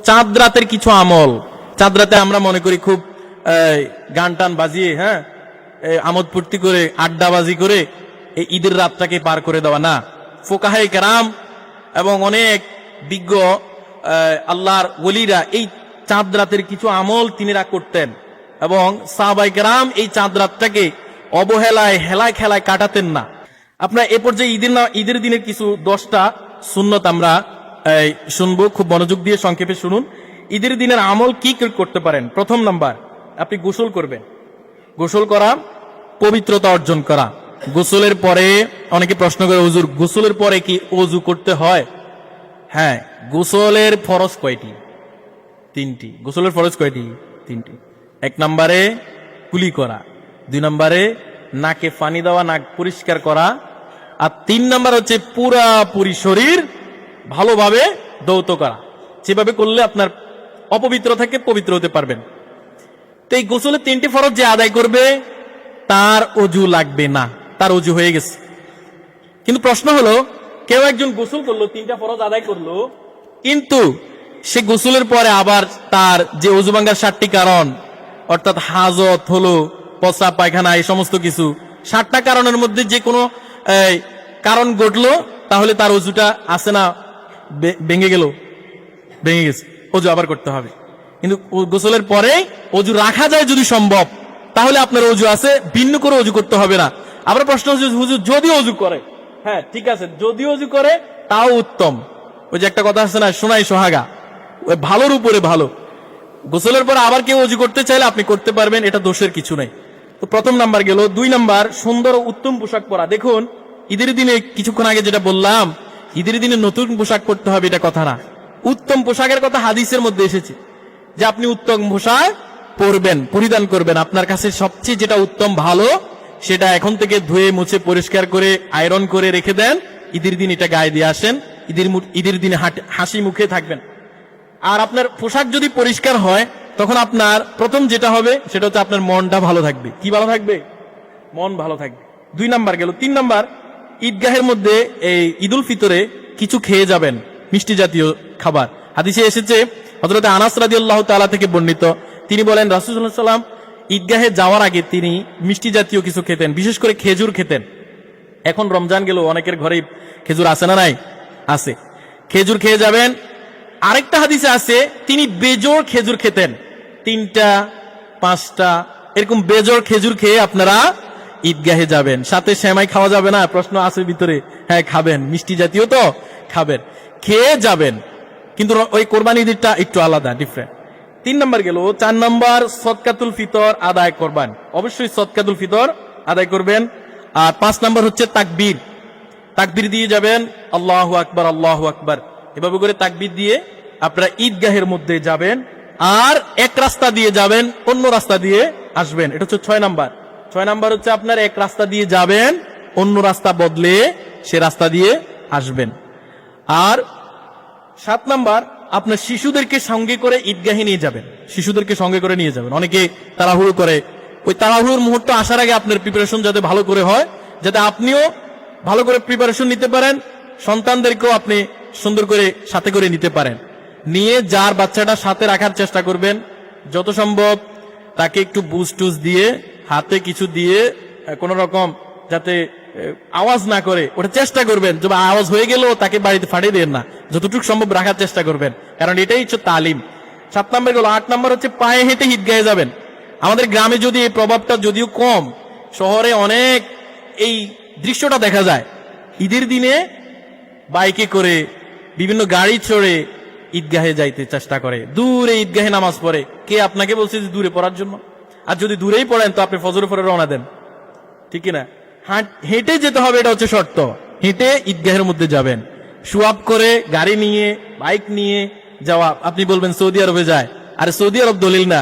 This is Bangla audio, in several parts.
চাঁদ রাতের কিছু আমল, চাঁদ রাতে আমরা মনে করি খুব গান টান বাজিয়ে, হ্যাঁ, আমোদ ফুর্তি করে আড্ডাবাজি করে এই ঈদের রাতটাকে পার করে দেওয়া না। ফুকাহায়ে কেরাম এবং অনেক বিজ্ঞ আল্লাহর ওলিরা এই চাঁদ রাতের কিছু আমল তিনিরা করতেন এবং সাহাবায়ে কেরাম এই চাঁদ রাতটাকে অবহেলায় হেলায় খেলায় কাটাতেন না। আপনার এ পর্যায়ে ঈদের দিনের কিছু 10টা সুন্নত আমরা শুনবো, খুব মনোযোগ দিয়ে সংক্ষেপে শুনুন। ঈদের দিনের আমল কি করতে পারেন? প্রথম নাম্বার, আপনি গোসল করবেন। গোসল করা, পবিত্রতা অর্জন করা। গোসলের পরে অনেকে প্রশ্ন করে, হুজুর গোসলের পরে কি ওযু করতে হয়? হ্যাঁ, গোসলের ফরজ কয়টি? 3টি। গোসলের ফরজ কয়টি? 3টি। 1 নম্বরে কুলি করা, 2 নম্বরে নাকে পানি দেওয়া, নাক পরিষ্কার করা, আর 3 নম্বর হচ্ছে পুরাপুরি শরীর ভালোভাবে ধৌত করা। যেভাবে করলে আপনার অপবিত্র থেকে পবিত্র হতে পারবেন। তো এই গোসলের 3টি ফরজ যে আদায় করবে তার ওযু লাগবে না, তার ওযু হয়ে গেছে। কিন্তু প্রশ্ন হলো, কেউ একজন গোসল করলো, 3টা ফরজ আদায় করলো, কিন্তু সে গোসলের পরে আবার তার যে ওযু ভাঙার 7টি কারণ, অর্থাৎ হাজত হলো, পেশাব পায়খানা, এই সমস্ত কিছু 7টা কারণের মধ্যে যে কোনো কারণ ঘটলো, তাহলে তার ওযুটা আছে না, ভেঙে গেল, ভেঙে গেছে, ওযু আবার করতে হবে। কিন্তু গোসলের পরে ওযু রাখা যায় যদি সম্ভব, তাহলে আপনার ওযু আছে, ভিন্ন করে ওযু করতে হবে না। আবার প্রশ্ন হচ্ছে, হুজুর যদি ওযু করে, হ্যাঁ ঠিক আছে, যদি ওযু করে তাও উত্তম। ওই যে একটা কথা আছে না, সোনাই সোহাগা, ওই ভালোর উপরে ভালো। গোসলের পরে আবার কেউ ওযু করতে চাইলে আপনি করতে পারবেন, এটা দোষের কিছু নাই। তো প্রথম নাম্বার গেল। 2 নাম্বার, সুন্দর ও উত্তম পোশাক পরা। দেখুন, ঈদের দিনে কিছুক্ষণ আগে যেটা বললাম, ঈদের দিনে নতুন পোশাক পরতে হবে এটা কথা না। উত্তম পোশাকের কথা হাদিসের মধ্যে এসেছে যে আপনি উত্তম পোশাক পরবেন, পরিধান করবেন। আপনার কাছে সবচেয়ে যেটা উত্তম ভালো, সেটা এখন থেকে ধুয়ে মুছে পরিষ্কার করে আয়রন করে রেখে দেন। ঈদের দিন এটা গায়ে দিয়ে আসেন, ঈদের দিনে হাসি মুখে থাকবেন। আর আপনার পোশাক যদি পরিষ্কার হয়, তখন আপনার প্রথম যেটা হবে সেটা হচ্ছে আপনার মনটা ভালো থাকবে। কি ভালো থাকবে? মন ভালো থাকবে। 2 নাম্বার গেল। 3 নাম্বার, ঈদগাহের মধ্যে এই ঈদুল ফিতরে কিছু খেয়ে যাবেন, মিষ্টি জাতীয় খাবার। হাদিসে এসেছে, হযরত আনাস রাদিয়াল্লাহু তাআলা থেকে বর্ণিত, তিনি বলেন রাসূলুল্লাহ সাল্লাল্লাহু আলাইহি ওয়াসাল্লাম ঈদগাহে যাওয়ার আগে তিনি মিষ্টি জাতীয় কিছু খেতেন, বিশেষ করে খেজুর খেতেন। এখন রমজান গেল, অনেকের ঘরে খেজুর আছে না নাই? আছে। খেজুর খেয়ে যাবেন। আরেকটা হাদিসে আছে তিনি বেজোড় খেজুর খেতেন, 3টা 5টা এরকম বেজোড় খেজুর খেয়ে আপনারা ঈদগাহে যাবেন। সাথে সেমাই খাওয়া যাবে না? প্রশ্ন আছে ভিতরে। হ্যাঁ খাবেন, মিষ্টি জাতীয় তো খাবেন, খেয়ে যাবেন। কিন্তু ওই কোরবানি ঈদটা একটু আলাদা, ডিফারেন্ট। 3 নাম্বার গেল। 4 নাম্বার, সদকাতুল ফিতর আদায় করবেন। অবশ্যই সদকাতুল ফিতর আদায় করবেন। আর 5 নাম্বার হচ্ছে তাকবীর। তাকবীর দিয়ে যাবেন, আল্লাহু আকবার আল্লাহু আকবার, এভাবে করে তাকবীর দিয়ে আপনারা ঈদগাহের মধ্যে যাবেন। আর এক রাস্তা দিয়ে যাবেন, অন্য রাস্তা দিয়ে আসবেন। এটা হচ্ছে 6 নাম্বার। 6 নাম্বার হচ্ছে আপনার এক রাস্তা দিয়ে যাবেন, অন্য রাস্তা বদলে সে রাস্তা দিয়ে আসবেন। আর 7 নাম্বার, আপনার শিশুদেরকে সঙ্গে করে ঈদগাহে নিয়ে যাবেন। শিশুদেরকে সঙ্গে করে নিয়ে যাবেন। অনেকে তাড়াহুড়ো করে, ওই তাড়াহুড়োর মুহূর্ত আসার আগে আপনার প্রিপারেশন যাতে ভালো করে হয়, যাতে আপনিও ভালো করে প্রিপারেশন নিতে পারেন, সন্তানদেরকেও আপনি সুন্দর করে সাথে করে নিতে পারেন। নিয়ে যার বাচ্চাটা সাথে রাখার চেষ্টা করবেন, যত সম্ভব তাকে একটু বুস্ট টুস দিয়ে, হাতে কিছু দিয়ে, কোন রকম যাতে আওয়াজ না করে ওটা চেষ্টা করবেন। যদি আওয়াজ হয়ে গেল তাকে বাড়িতে ফাটিয়ে দেন না, যতটুকু সম্ভব রাখার চেষ্টা করবেন, কারণ এটাই হচ্ছে তালিম। 7 নাম্বার গেল। 8 নাম্বার হচ্ছে পায়ে হেঁটে ঈদগাহে যাবেন। আমাদের গ্রামে যদি এই প্রভাবটা যদিও কম, শহরে অনেক এই দৃশ্যটা দেখা যায়। ঈদের দিনে বাইকে করে, বিভিন্ন গাড়ি চড়ে ঈদগাহে যাইতে চেষ্টা করে, দূরে ঈদগাহে নামাজ পড়ে। কে আপনাকে বলছে যে দূরে পড়ার জন্য? আর যদি দূরেই পড়েন তো আপনি ফজরের পরে রওনা দেন, ঠিক না? হেঁটে যেতে হবে, এটা হচ্ছে শর্ত। হেঁটে ঈদগাহের মধ্যে যাবেন। সুয়াব করে গাড়ি নিয়ে, বাইক নিয়ে যাওয়া, আপনি বলবেন সৌদি আরবে যায়। আরে সৌদি আরব দলিল না,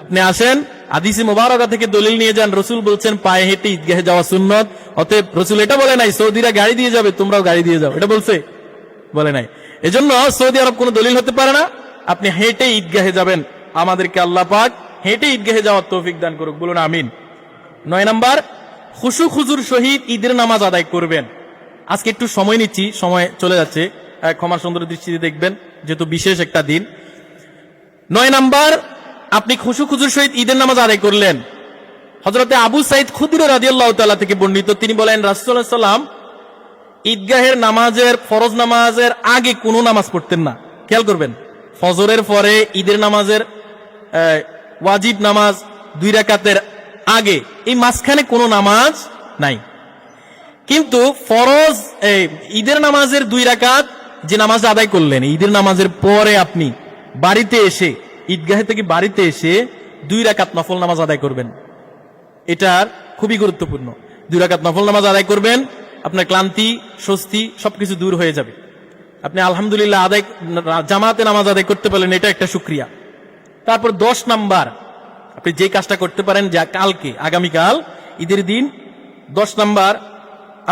আপনি আসেন হাদিসে মুবারাকা থেকে দলিল নিয়ে যান। রসুল বলছেন পায়ে হেঁটে ঈদগাহে যাওয়া সুন্নত। অতএব রসুল এটা বলে নাই সৌদিরা গাড়ি দিয়ে যাবে তোমরাও গাড়ি দিয়ে যাও, এটা বলছে? বলে নাই। এজন্য সৌদি আরব কোনো দলিল হতে পারে না। আপনি হেঁটে ঈদগাহে যাবেন। আমাদেরকে আল্লাহ পাক হেঁটে ঈদগাহে যাওয়ার তৌফিক দান করুক, বলুন আমিন। 9 নাম্বার, খুশু খুজুর সহিত ঈদের নামাজ আদায় করবেন। আজকে একটু সময় নিচ্ছি, সময় চলে যাচ্ছে, ক্ষমার সুন্দর দৃষ্টিতে দেখবেন, যেহেতু বিশেষ একটা দিন। 9 নাম্বার, আপনি খুশু খুজুর সহিত ঈদের নামাজ আদায় করলেন। হযরতে আবু সাইদ খুদরি রাদিয়াল্লাহু তাআলা থেকে বর্ণিত, তিনি বলেন রাসূলুল্লাহ সাল্লাল্লাহু আলাইহি ওয়াসাল্লাম ঈদগাহের নামাজের, ফরজ নামাজের আগে কোনো নামাজ পড়তেন না। খেয়াল করবেন, ফজরের পরে ঈদের নামাজের ওয়াজিব নামাজ 2 রাকাতের আগে, এই মাঝখানে কোনো নামাজ নাই। কিন্তু ফরজ ঈদের নামাজের 2 রাকাত যে নামাজ আদায় করলেন, ঈদের নামাজের পরে আপনি বাড়িতে এসে, ঈদগাহে থেকে বাড়িতে এসে 2 রাকাত নফল নামাজ আদায় করবেন। এটার খুবই গুরুত্বপূর্ণ। 2 রাকাত নফল নামাজ আদায় করবেন, আপনার ক্লান্তি, স্বস্তি সবকিছু দূর হয়ে যাবে। আপনি আলহামদুলিল্লাহ জামাতে নামাজ আদায় করতে পারলেন, এটা একটা শুকরিয়া। তারপর 10 নাম্বার, আপনি যে কাজটা করতে পারেন, যা কালকে, আগামীকাল ঈদের দিন, 10 নাম্বার,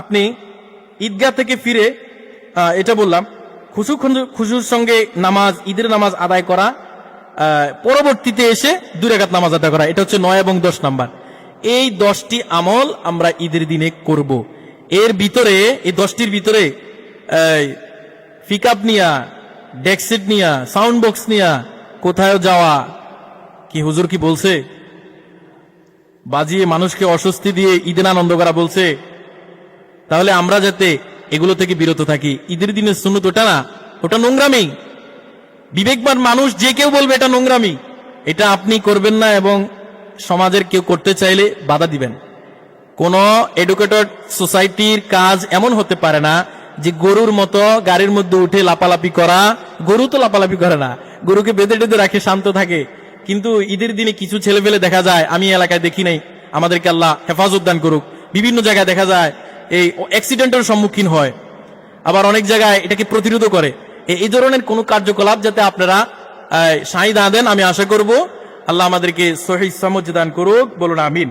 আপনি ঈদগাহ থেকে ফিরে, এটা বললাম, খুশুর সঙ্গে নামাজ, ঈদের নামাজ আদায় করা, পরবর্তীতে এসে 2 রাকাত নামাজ আদায় করা, এটা হচ্ছে 9 এবং 10 নাম্বার। এই 10টি আমল আমরা ঈদের দিনে করব। এর ভিতরে, এই 10টির ভিতরে পিকআপ নিয়া, ডেকসেট নিয়া, সাউন্ড বক্স নিয়া কোথায় যাওয়া, কি হুজুর কি বলছে, বাজিয়ে মানুষকে অস্বস্তি দিয়ে ঈদের আনন্দ করা বলছে, তাহলে আমরা যাতে এগুলো থেকে বিরত থাকি। ঈদের দিনের সুন্নত ওটা না, ওটা নোংরামি। বিবেকবান মানুষ যে কেউ বলবে এটা নোংরামি, এটা আপনি করবেন না, এবং সমাজের কেউ করতে চাইলে বাধা দিবেন। কোন এডুকেটেড সোসাইটির কাজ এমন হতে পারে না যে গরুর মতো গাড়ির মধ্যে উঠে লাপালাপি করা। গরু তো লাপালাপি করে না, গরুকে বেঁধে টেঁধে রাখে, শান্ত থাকে। কিন্তু ঈদের দিনে কিছু ছেলে পেলে দেখা যায়, আমি এলাকায় দেখি নাই, আমাদেরকে আল্লাহ হেফাজত দান করুক, বিভিন্ন জায়গায় দেখা যায় এই অ্যাক্সিডেন্টের সম্মুখীন হয়, আবার অনেক জায়গায় এটাকে প্রতিরোধ করে। এই ধরনের কোন কার্যকলাপ যাতে আপনারা সাই না দেন, আমি আশা করব। আল্লাহ আমাদেরকে সহিহ সমঝ দান করুক, বলুন আমিন।